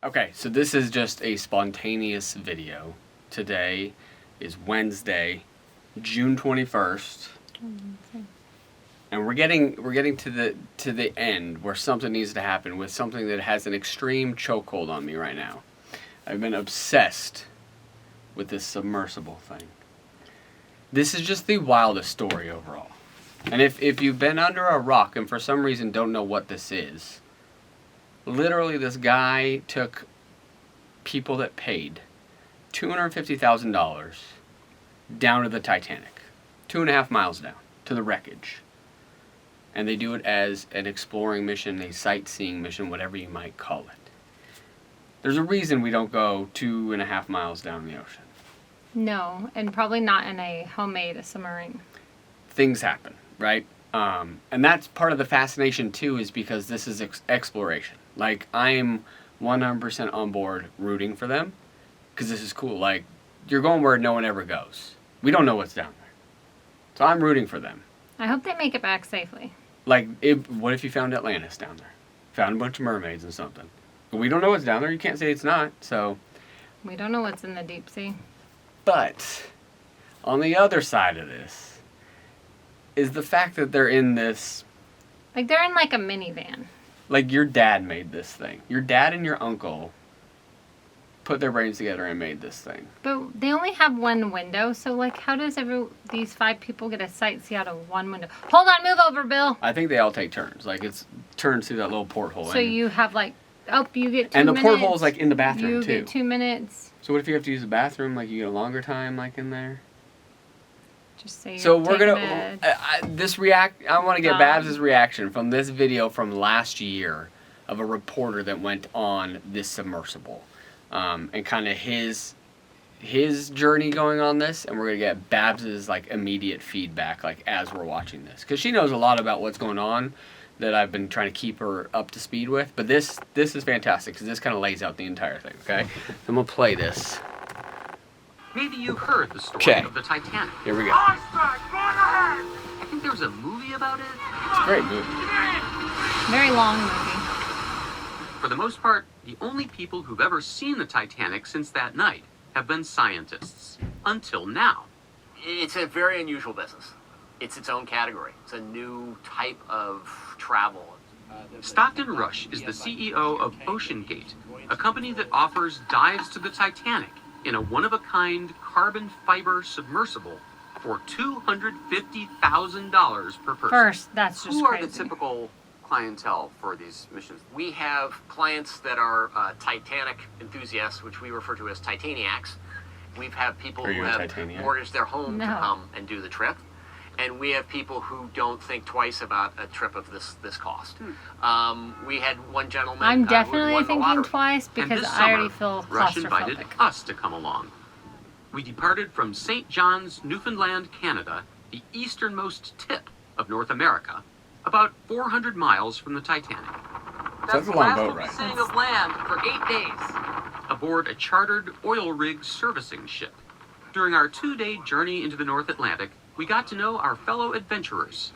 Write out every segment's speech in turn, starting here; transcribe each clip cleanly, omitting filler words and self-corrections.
Okay, so this is just a spontaneous video. Today is Wednesday, June 21st. And we're getting to the end where something needs to happen with something that has an extreme chokehold on me right now. I've been obsessed with this submersible thing. This is just the wildest story overall. And if you've been under a rock and for some reason don't know what this is, literally this guy took people that paid $250,000 down to the Titanic, 2.5 miles down to the wreckage. And they do it as an exploring mission, a sightseeing mission, whatever you might call it. There's a reason we don't go 2.5 miles down the ocean. No, and probably not in a homemade submarine. Things happen, right? And that's part of the fascination too, is because this is exploration. Like, I'm 100% on board rooting for them because this is cool. Like, you're going where no one ever goes. We don't know what's down there. So I'm rooting for them. I hope they make it back safely. Like, what if you found Atlantis down there? Found a bunch of mermaids and something. But we don't know what's down there. You can't say it's not, so. We don't know what's in the deep sea. But on the other side of this is the fact that they're in this. Like, they're in like a minivan. Like, your dad made this thing. Your dad and your uncle put their brains together and made this thing. But they only have one window, so like, how does these 5 people get a sight see out of one window? Hold on, move over, Bill. I think they all take turns. Like, it's turns through that little porthole. So you have like, you get 2 minutes. And the porthole's like in the bathroom you too. You get 2 minutes. So what if you have to use the bathroom? Like, you get a longer time, like in there. Just say. So we're gonna I want to get Babs' reaction from this video from last year of a reporter that went on this submersible, and kind of his journey going on this, and we're gonna get Babs' like immediate feedback, like as we're watching this, because she knows a lot about what's going on that I've been trying to keep her up to speed with. But this is fantastic because this kind of lays out the entire thing. Okay, so I'm gonna play this. Maybe you heard the story of the Titanic. Here we go. I think there was a movie about it. It's a great movie. Very long movie. For the most part, the only people who've ever seen the Titanic since that night have been scientists. Until now. It's a very unusual business. It's its own category. It's a new type of travel. Stockton Rush is the CEO of OceanGate, a company that offers dives to the Titanic in a one-of-a-kind carbon fiber submersible for $250,000 per person. First, that's just Who are crazy. the typical clientele for these missions? We have clients that are Titanic enthusiasts, which we refer to as Titaniacs. We've had people who have mortgaged their home to come and do the trip. And we have people who don't think twice about a trip of this cost. We had one gentleman. I'm who definitely won the thinking lottery. twice because and this I already summer, feel Rush invited claustrophobic. us to come along. We departed from St. John's, Newfoundland, Canada, the easternmost tip of North America, about 400 miles from the Titanic. That's a long boat ride. Sitting of land for 8 days aboard a chartered oil rig servicing ship. During our 2-day journey into the North Atlantic, we got to know our fellow adventurers.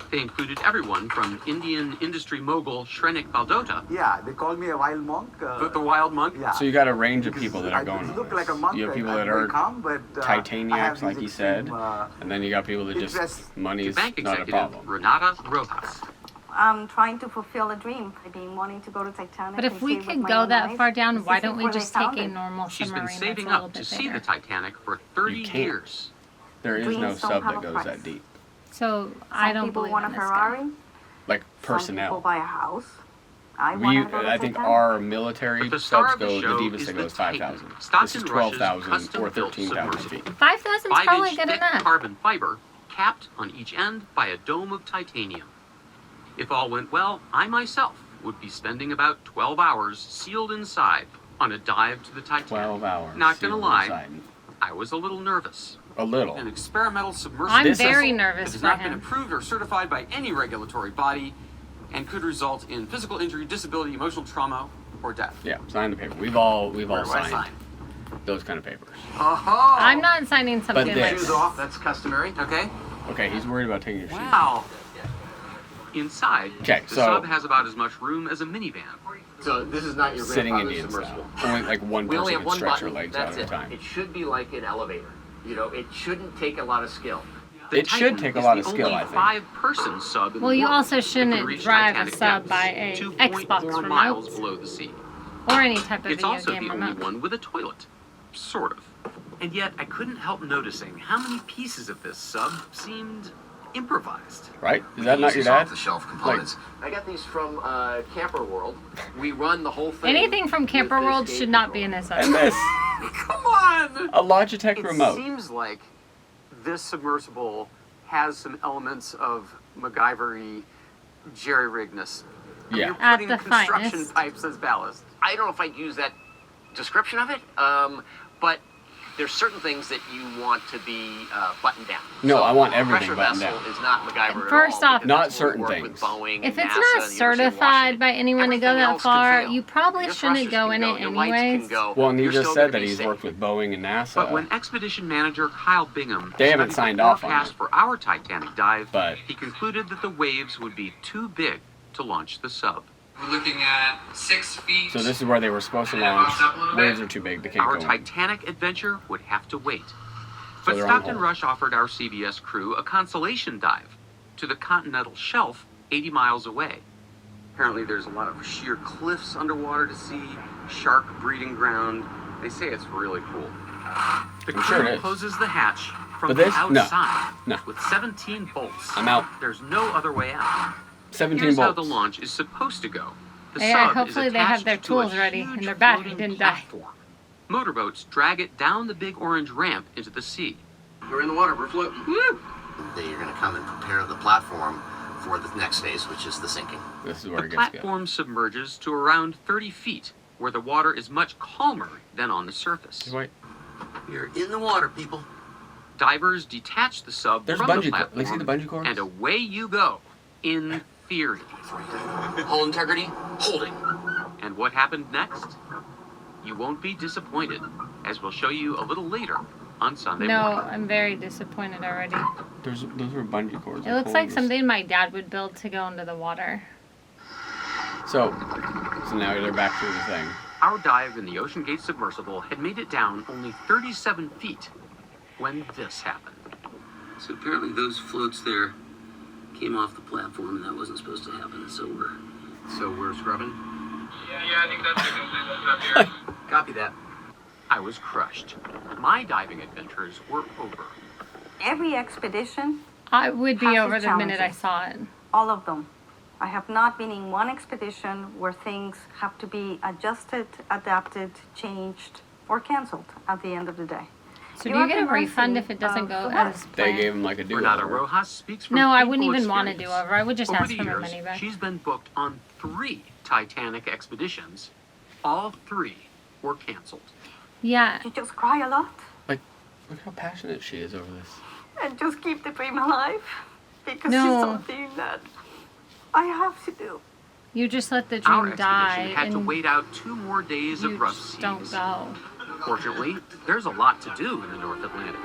They included everyone from Indian industry mogul Shrenik Baldota. Yeah, they call me a wild monk. The wild monk? Yeah. So you got a range of people that are going on look this. like a monk, You have people that I'm very are calm, but, Titaniacs, like you said, and then you got people that just, money is Bank not a executive problem. Renata Rojas. I'm trying to fulfill a dream. I've been wanting to go to Titanic. But if we could go that far down, why don't we just take a normal She's submarine been saving that's a little up to bit see bigger? the Titanic for 30 You can't. years. There is no Dreams don't sub have that a goes price. that deep. So I don't people believe want in a this Ferrari. guy. Like Some people personnel. buy a house. I think our military But the star subs of the go, the show deepest is that the goes Titan, 5,000. This is Stockton 12,000 Rush's or custom-built 13,000 feet. submersible. 5,000 is probably 5-inch good thick enough. carbon fiber capped on each end by a dome of titanium. If all went well, I myself would be spending about 12 hours sealed inside on a dive to the Titanic. 12 hours. Not gonna sealed lie, inside. I was a little nervous. A little. An experimental submersible I'm This very is- nervous has for not been him. approved or certified by any regulatory body and could result in physical injury, disability, emotional trauma, or death. Yeah, sign the paper. We've all Where do I signed sign? those kind of papers. Oh, I'm not signing something But like this- Shoes this. off, that's customary. Okay. Okay, he's worried about taking your shoes. Wow. Inside, Okay, the so- sub has about as much room as a minivan. So this is not your sitting grandfather's Indian style. submersible. Only like one We only person have can one stretch their button. legs out That's at a it. time. It should be like an elevator. You know, it shouldn't take a lot of skill. The It should Titan take a is lot the of skill, only I think. 5-person sub in Well, the you world also that can shouldn't reach drive a Titanic sub depths, by a 2.4 Xbox miles remote. below the sea. Or any type of It's video also game the only remote. one with a toilet. Sort of. And yet, I couldn't help noticing how many pieces of this sub seemed improvised. Right? Is that not your dad? Off-the-shelf components. I got these from Camper World. We run the whole thing. Anything from with Camper the World escape should not be control. in this And episode. this, Come on! a Logitech It remote. seems like this submersible has some elements of MacGyver-y jerry-rigness. Yeah. You're At putting the construction finest. pipes as ballast. I don't know if I'd use that description of it, but there's certain things that you want to be buttoned down. No, So I want a everything pressure buttoned vessel down. is not MacGyver at First all, off- because Not that's where we certain work things. with Boeing, If and it's NASA, not and the University of certified Washington. by anyone to go Everything that else can far, fail. you probably Your shouldn't thrusters go can in go, it your lights anyways. can go. Well, and you You're just still said gonna that be he's safe. worked with Boeing and NASA. But when expedition manager Kyle Bingham They haven't studied signed the off on forecast it. for our Titanic dive, But- he concluded that the waves would be too big to launch the sub. We're looking at 6 feet. So this is where they were supposed to And it launch. pops up a little Waves bit. are too big. They can't Our go in. Titanic adventure would have to wait. So But they're on Stockton hold. Rush offered our CBS crew a consolation dive to the continental shelf 80 miles away. Apparently there's a lot of sheer cliffs underwater to see, shark breeding ground. They say it's really cool. The I'm crew sure it is. closes the hatch from But the this? No. outside No. with 17 bolts. I'm out. There's no other way out. 17 Here's how bolts. the launch is supposed to go. The Yeah, sub hopefully is they have attached their to a tools ready and huge their battery floating didn't die. platform. Motorboats drag it down the big orange ramp into the sea. We're in the water. We're floating. Woo! That you're going to come and prepare the platform for the next phase, which is the sinking. This is where The it gets good. platform submerges to around 30 feet, where the water is much calmer than on the surface. Wait, You're in the water, people. Divers detach the sub there's from bungee the cords. platform, Like, see the bungee cords? and away you go, in theory. Hull integrity, holding. And what happened next? You won't be disappointed, as we'll show you a little later on Sunday No, morning. I'm very disappointed already. those are bungee cords. It looks like something my dad would build to go into the water. So now they're back to the thing. Our dive in the Ocean Gate submersible had made it down only 37 feet when this happened. So apparently those floats there came off the platform and that wasn't supposed to happen, so we're scrubbing? Yeah, I think that's up here. Copy that. I was crushed. My diving adventures were over. Every expedition, I would be Has over its the minute I challenges. saw it. all of them. I have not been in one expedition where things have to be adjusted, adapted, changed, or canceled at the end of the day. So You do you are get a the mercy refund if it doesn't of go the as work. They planned? gave him like a Renata do-over. Rojas speaks from No, I painful wouldn't even want a experience. do-over. I would just Over ask the for my years, money back. she's been booked on 3 Titanic expeditions. All 3 were canceled. Yeah. You just cry a lot Look how passionate she is over this. and just keep the dream alive because No. it's something that I have to do. You just let the Our dream expedition die had to and wait out 2 more days you of rough just seas. don't go. Fortunately, there's a lot to do in the North Atlantic.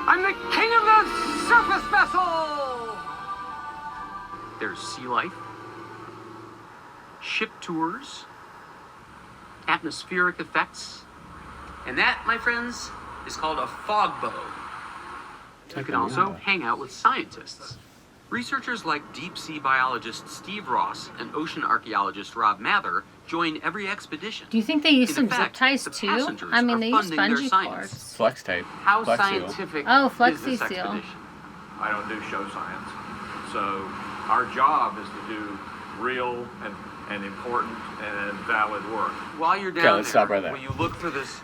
I'm the king of the surface vessel! There's sea life, ship tours, atmospheric effects, and that, my friends, is called a fog bow. You can also hang out with scientists. Researchers like deep-sea biologist Steve Ross and ocean archaeologist Rob Mather join every expedition. Do you think they use In some zip effect, ties the too? passengers I mean, are they use funding their bungee science. cords. Flex tape. How Flex seal. scientific Oh, is Flexi this Seal. expedition? I don't do show science. So our job is to do real and important and valid work. While you're down Okay, let's there, stop right there. will you look for this?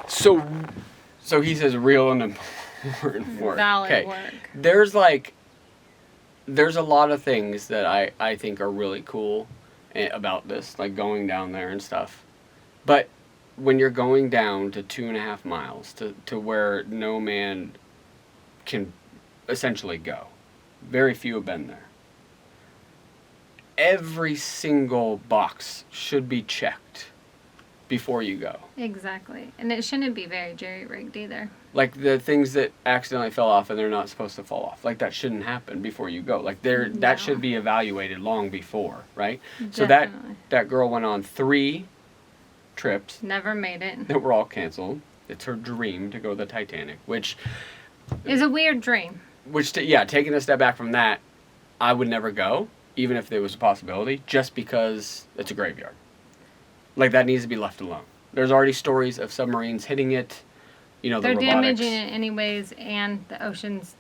So he says real and important work. Valid Okay. work. There's a lot of things that I think are really cool about this, like going down there and stuff. But when you're going down to 2.5 miles to where no man can essentially go, very few have been there. Every single box should be checked before you go. Exactly. And it shouldn't be very jerry-rigged either. Like the things that accidentally fell off and they're not supposed to fall off. Like that shouldn't happen before you go. Like that should be evaluated long before, right? Definitely. So that girl went on 3 trips Never made it. that were all canceled. It's her dream to go to the Titanic, which It's a weird dream. Taking a step back from that, I would never go, even if there was a possibility, just because it's a graveyard. Like, that needs to be left alone. There's already stories of submarines hitting it, the They're robotics. damaging it anyways, and the ocean's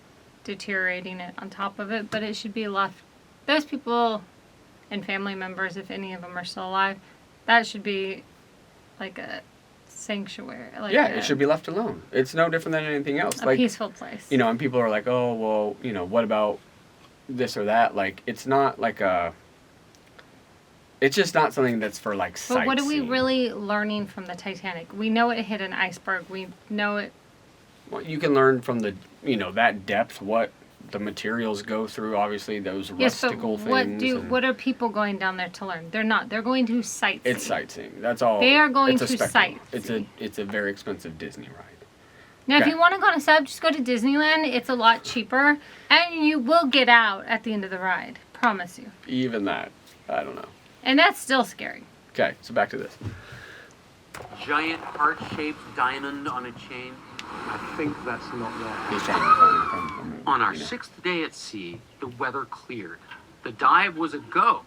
deteriorating it on top of it, but it should be left. Those people and family members, if any of them are still alive, that should be like a sanctuary. It should be left alone. It's no different than anything else. A peaceful place. And people are like, oh, well, what about this or that? Like, it's not like it's just not something that's for, like, sightseeing. But what are we really learning from the Titanic? We know it hit an iceberg. We know it. Well, you can learn from that depth what the materials go through. Obviously, those rustical things. What are people going down there to learn? They're not. They're going to sightsee. It's sightseeing. That's all. They are going it's a to spectacle. sightsee. It's a very expensive Disney ride. Now, Okay. if you want to go on a sub, just go to Disneyland. It's a lot cheaper, and you will get out at the end of the ride. Promise you. Even that, I don't know. And that's still scary. Okay, so back to this. Giant heart-shaped diamond on a chain. I think that's not there. He's trying to find from On our 6th day at sea, the weather cleared. The dive was a go.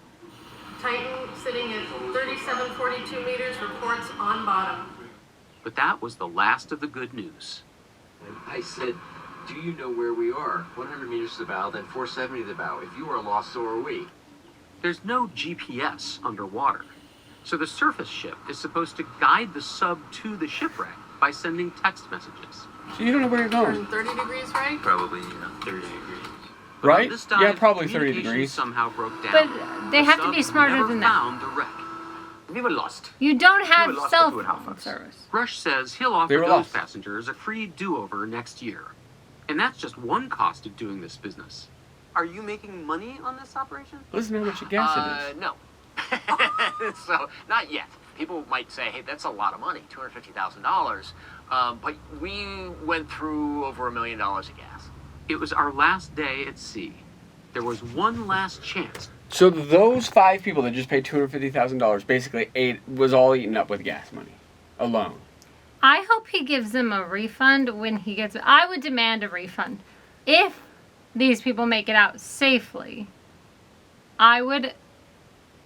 Titan sitting at 3742 meters, reports on bottom. But that was the last of the good news. I said, do you know where we are? 100 meters to the bow, then 470 to the bow. If you are lost, so are we. There's no GPS underwater, so the surface ship is supposed to guide the sub to the shipwreck by sending text messages. So you don't know where you're going. Turn 30 degrees right? Probably 30 degrees. But on Right? this dive, Yeah, probably 30 communication degrees. somehow broke down. But they The have to sub be smarter never than that. found the wreck. We were lost. You don't have were lost cell for 2.5 phone months. service. Rush says he'll They offer were those lost. passengers a free do-over next year. And that's just one cost of doing this business. Are you making money on this operation? Listen to how much gas it is. No. So, not yet. People might say, hey, that's a lot of money, $250,000. But we went through over $1 million of gas. It was our last day at sea. There was one last chance. So those 5 people that just paid $250,000 basically was all eaten up with gas money alone. I hope he gives them a refund when he gets. I would demand a refund. If these people make it out safely, I would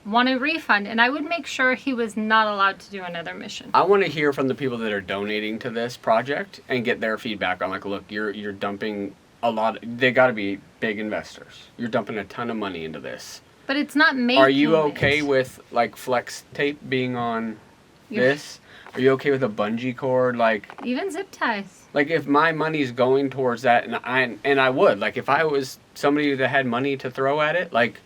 want a refund, and I would make sure he was not allowed to do another mission. I want to hear from the people that are donating to this project and get their feedback on, like, look, you're dumping a lot. They got to be big investors. You're dumping a ton of money into this. But it's not making. Are you okay it. with, like, flex tape being on this? Are you okay with a bungee cord? Like, Even zip ties. like if my money's going towards that, and I would, like, if I was somebody that had money to throw at it, like,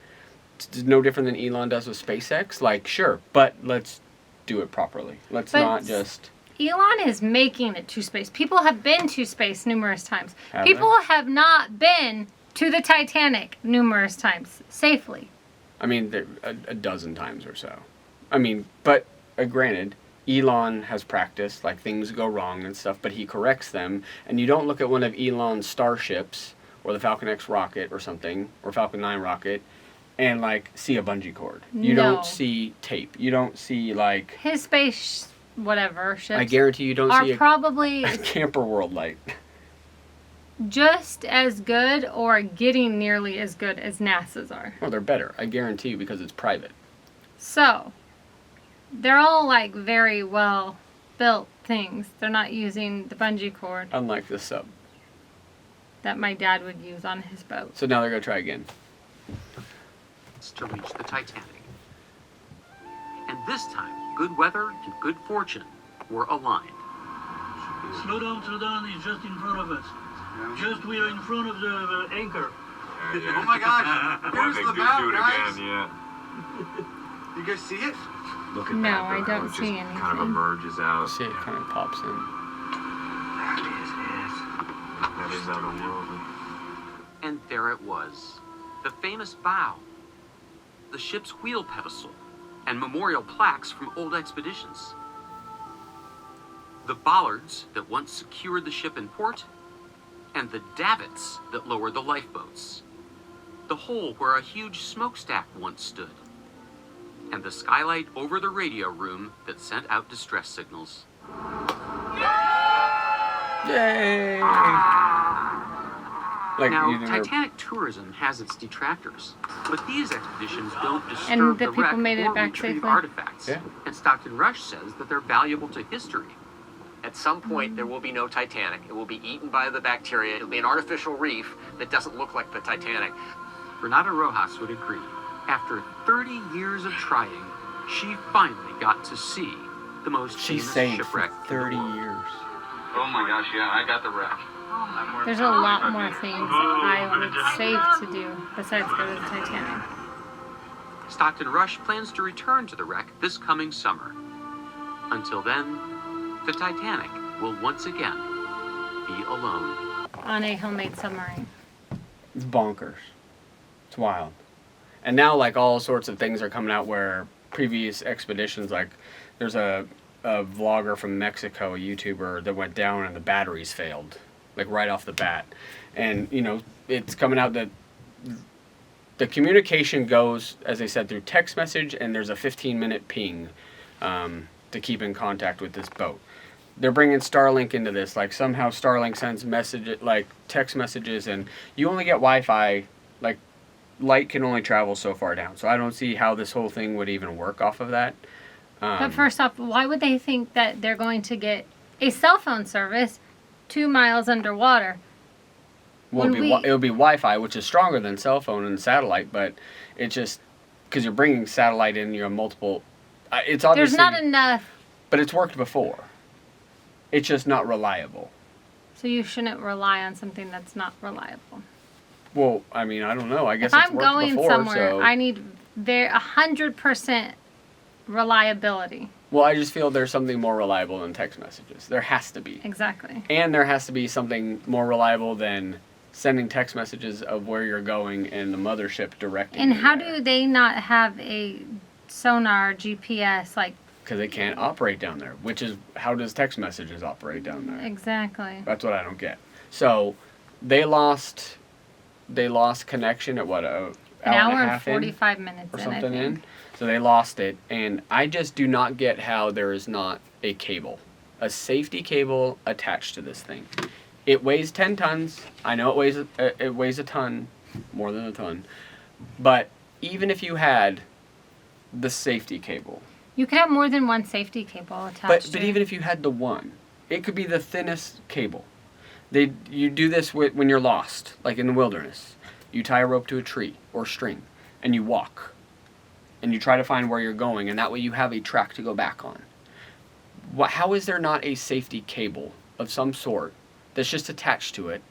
it's no different than Elon does with SpaceX. Like, sure, but let's do it properly. Let's not just. Elon is making it to space. People have been to space numerous times. Have People have not been to the Titanic numerous times safely. I mean, a dozen times or so. I mean, but granted, Elon has practiced, like, things go wrong and stuff, but he corrects them. And you don't look at one of Elon's starships, or the Falcon X rocket or something, or Falcon 9 rocket, and, like, see a bungee cord. You No. don't see tape. You don't see, like... His space, whatever, ships I guarantee you don't are see probably a camper world light. just as good or getting nearly as good as NASA's are. Well, they're better. I guarantee you, because it's private. So, they're all like very well built things. They're not using the bungee cord Unlike the sub. that my dad would use on his boat. So now they're going to try again. To reach the Titanic. And this time, good weather and good fortune were aligned. Slow down is just in front of us. Just we are in front of the anchor. Oh my gosh, here's the bow, guys. You guys see it? Look at No, that, I though, don't how it see just anything. kind of emerges out. See, it kind of pops in. That is otherworldly. And there it was. The famous bow. The ship's wheel pedestal. And memorial plaques from old expeditions. the bollards that once secured the ship in port, and the davits that lowered the lifeboats. The hole where a huge smokestack once stood, and the skylight over the radio room that sent out distress signals. Yay! Now, Titanic tourism has its detractors, but these expeditions don't disturb And the the people wreck made it or back retrieve safely? artifacts. Yeah. And Stockton Rush says that they're valuable to history. At some point, there will be no Titanic. It will be eaten by the bacteria. It'll be an artificial reef that doesn't look like the Titanic. Renata Rojas would agree. After 30 years of trying, she finally got to see the most She's famous saying for shipwreck 30 in the world. years. Oh my gosh, yeah, I got the wreck. There's a lot more things I would save to do besides go to the Titanic. Stockton Rush plans to return to the wreck this coming summer. Until then, the Titanic will once again be alone. On a homemade submarine. It's bonkers. It's wild. And now, like, all sorts of things are coming out where previous expeditions, like, there's a vlogger from Mexico, a YouTuber, that went down and the batteries failed, like, right off the bat. And, you know, it's coming out that the communication goes, as I said, through text message, and there's a 15-minute ping to keep in contact with this boat. They're bringing Starlink into this. Like, somehow Starlink sends text messages, and you only get Wi-Fi. Like, light can only travel so far down. So I don't see how this whole thing would even work off of that. But first off, why would they think that they're going to get a cell phone service 2 miles underwater? Well, it would be Wi-Fi, which is stronger than cell phone and satellite, but it's just because you're bringing satellite in, you have multiple. It's obviously there's not enough. But it's worked before. It's just not reliable. So you shouldn't rely on something that's not reliable. Well, I mean, I don't know. I guess if it's I'm worked going before, somewhere, so. I need 100% reliability. Well, I just feel there's something more reliable than text messages. There has to be. Exactly. And there has to be something more reliable than sending text messages of where you're going and the mothership directing And you how there. do they not have a sonar, GPS, like... Because they can't operate down there, which is, how does text messages operate down there? Exactly. That's what I don't get. So, they lost connection at what, an hour and a half 45 minutes or in, something I think. in? So they lost it, and I just do not get how there is not a cable, a safety cable attached to this thing. It weighs 10 tons. I know it weighs a ton, more than a ton. But even if you had the safety cable. You could have more than one safety cable attached. But even if you had the one, it could be the thinnest cable. You do this when you're lost, like in the wilderness. You tie a rope to a tree or string, and you walk. And you try to find where you're going, and that way you have a track to go back on. How is there not a safety cable of some sort that's just attached to it,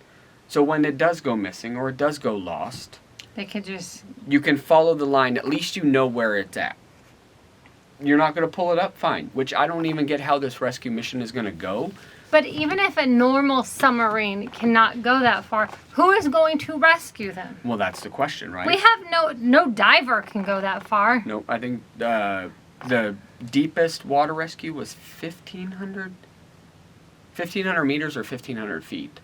so when it does go missing or it does go lost, they could just... you can follow the line, at least you know where it's at. You're not going to pull it up, fine, which I don't even get how this rescue mission is going to go. But even if a normal submarine cannot go that far, who is going to rescue them? Well, that's the question, right? We have no diver can go that far. No, I think the deepest water rescue was 1,500 meters or 1,500 feet.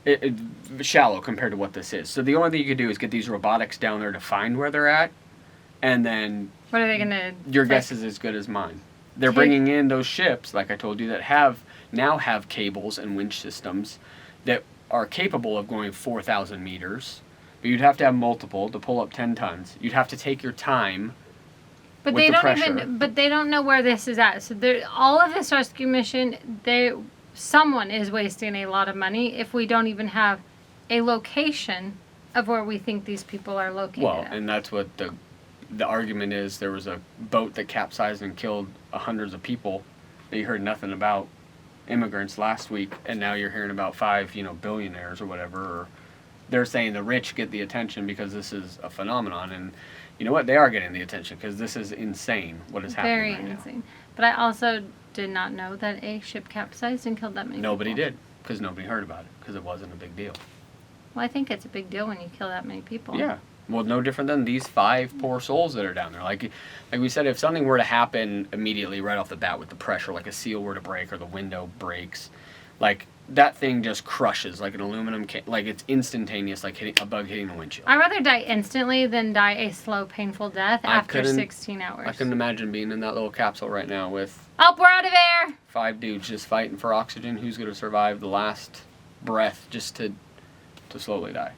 It shallow compared to what this is. So the only thing you could do is get these robotics down there to find where they're at, and then... What are they going to... Your guess is as good as mine. They're bringing in those ships, like I told you, that now have cables and winch systems that are capable of going 4,000 meters. But you'd have to have multiple to pull up 10 tons. You'd have to take your time but with they the don't pressure. But they don't know where this is at. So all of this rescue mission, someone is wasting a lot of money if we don't even have a location of where we think these people are located at. And that's what the argument is. There was a boat that capsized and killed hundreds of people that you heard nothing about, immigrants, last week, and now you're hearing about 5 billionaires or whatever. Or they're saying the rich get the attention because this is a phenomenon, and you know what, they are getting the attention because this is insane what is happening Very right insane. now. But I also did not know that a ship capsized and killed that many Nobody people. did, because nobody heard about it, because it wasn't a big deal. Well, I think it's a big deal when you kill that many people. Yeah, Well, no different than these 5 poor souls that are down there. Like we said, if something were to happen immediately right off the bat with the pressure, like a seal were to break or the window breaks, like that thing just crushes like an aluminum can. Like it's instantaneous, like hitting a bug hitting the windshield. I'd rather die instantly than die a slow, painful death after 16 hours. I couldn't imagine being in that little capsule right now with... Oh, we're out of air! 5 dudes just fighting for oxygen. Who's going to survive the last breath just to slowly die?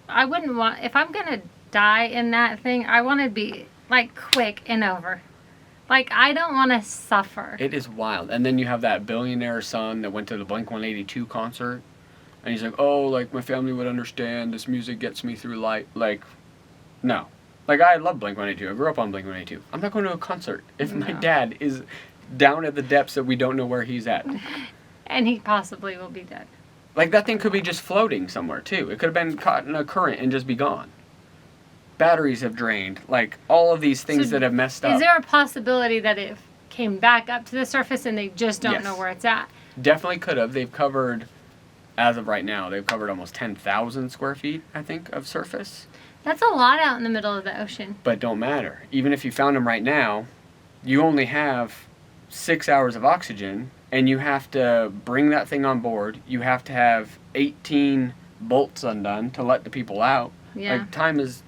I wouldn't want... If I'm going to die in that thing, I want to be, like, quick and over. Like, I don't want to suffer. It is wild. And then you have that billionaire son that went to the Blink-182 concert. And he's like, oh, like, my family would understand. This music gets me through life. Like, no. Like, I love Blink-182. I grew up on Blink-182. I'm not going to a concert if my dad is down at the depths that we don't know where he's at. And he possibly will be dead. Like, that thing could be just floating somewhere, too. It could have been caught in a current and just be gone. Batteries have drained. Like, all of these things that have messed up. Is there a possibility that it came back up to the surface and they just don't know where it's at? Definitely could have. They've covered, as of right now, they've covered almost 10,000 square feet, I think, of surface. That's a lot out in the middle of the ocean. But don't matter. Even if you found them right now, you only have 6 hours of oxygen, and you have to bring that thing on board. You have to have 18 bolts undone to let the people out. Yeah. Like, time is...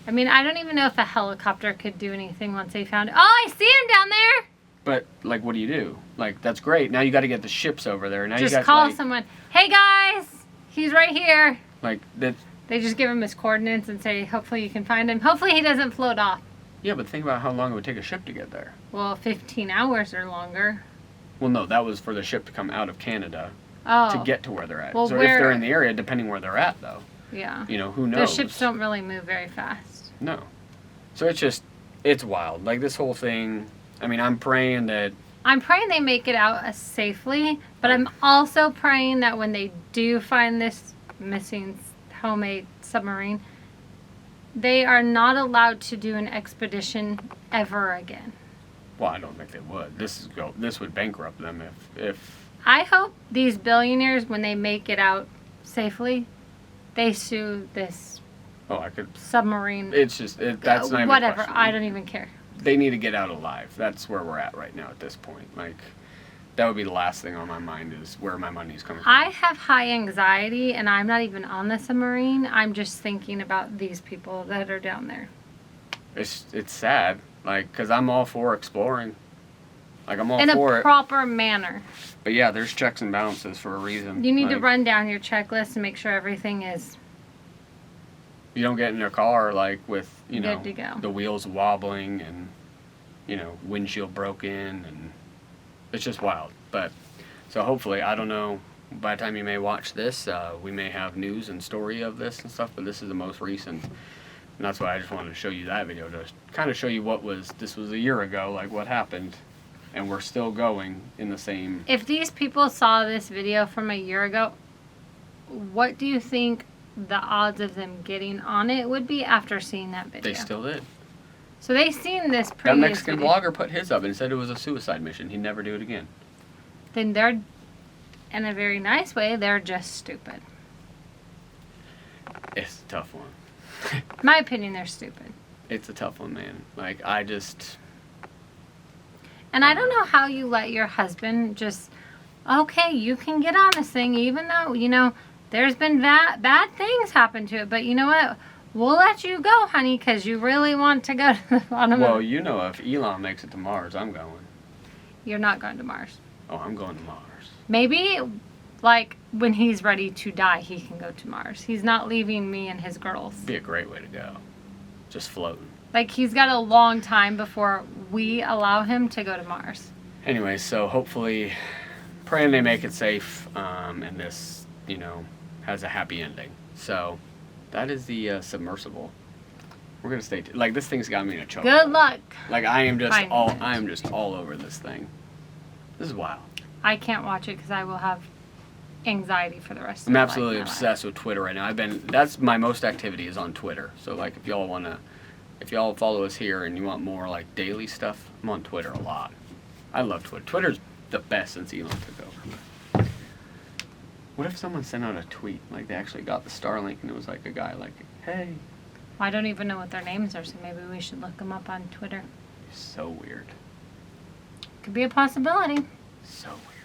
I mean, I don't even know if a helicopter could do anything once they found it. Oh, I see him down there! But, like, what do you do? Like, that's great. Now you got to get the ships over there. Now just you got call someone. Hey, guys! He's right here. Like, that... They just give him his coordinates and say, hopefully you can find him. Hopefully he doesn't float off. Yeah, but think about how long it would take a ship to get there. Well, 15 hours or longer. Well, no, that was for the ship to come out of Canada to get to where they're at. Well, so if they're in the area, depending where they're at, though. Yeah. You know, who knows? The ships don't really move very fast. No. So it's just, it's wild. Like, this whole thing, I mean, I'm praying they make it out safely, but I'm also praying that when they do find this missing homemade submarine, they are not allowed to do an expedition ever again. Well, I don't think they would. This would bankrupt them if... I hope these billionaires, when they make it out safely, they sue this submarine. It's just, that's not even whatever, I don't even care. They need to get out alive. That's where we're at right now at this point. Like, that would be the last thing on my mind is where my money's coming from. I have high anxiety, and I'm not even on the submarine. I'm just thinking about these people that are down there. It's sad, like, because I'm all for exploring. Like, I'm all for it. In a proper manner. But yeah, there's checks and balances for a reason. You need to run down your checklist and make sure everything is... You don't get in a car, like, with, you know, good to go. The wheels wobbling and, you know, windshield broken, and it's just wild. But, so hopefully, I don't know, by the time you may watch this, we may have news and story of this and stuff, but this is the most recent. And that's why I just wanted to show you that video, to kind of show you this was a year ago, like what happened, and we're still going in the same... If these people saw this video from a year ago, what do you think the odds of them getting on it would be after seeing that video? They still did. So they seen this previous That Mexican video. blogger put his up and said it was a suicide mission. He'd never do it again. Then they're, in a very nice way, they're just stupid. It's a tough one. My opinion, they're stupid. It's a tough one, man. Like, I just... And I don't know how you let your husband just, okay, you can get on this thing, even though, you know, there's been bad things happen to it. But you know what? We'll let you go, honey, because you really want to go to the bottom of it. Well, you know, if Elon makes it to Mars, I'm going. You're not going to Mars. Oh, I'm going to Mars. Maybe, like, when he's ready to die, he can go to Mars. He's not leaving me and his girls. Be a great way to go. Just floating. Like, he's got a long time before we allow him to go to Mars. Anyway, so hopefully, praying they make it safe, and this, you know, has a happy ending. So, that is the submersible. We're gonna stay. Like, this thing's got me in a choke. Good luck. Like, I am just all over this thing. This is wild. I can't watch it because I will have anxiety for the rest of I'm my absolutely life. obsessed with Twitter right now. That's my most activity is on Twitter. So, like, if y'all follow us here and you want more, like, daily stuff, I'm on Twitter a lot. I love Twitter. Twitter's the best since Elon took over. What if someone sent out a tweet, like they actually got the Starlink and it was like a guy like, hey. I don't even know what their names are, so maybe we should look them up on Twitter. So weird. Could be a possibility. So weird.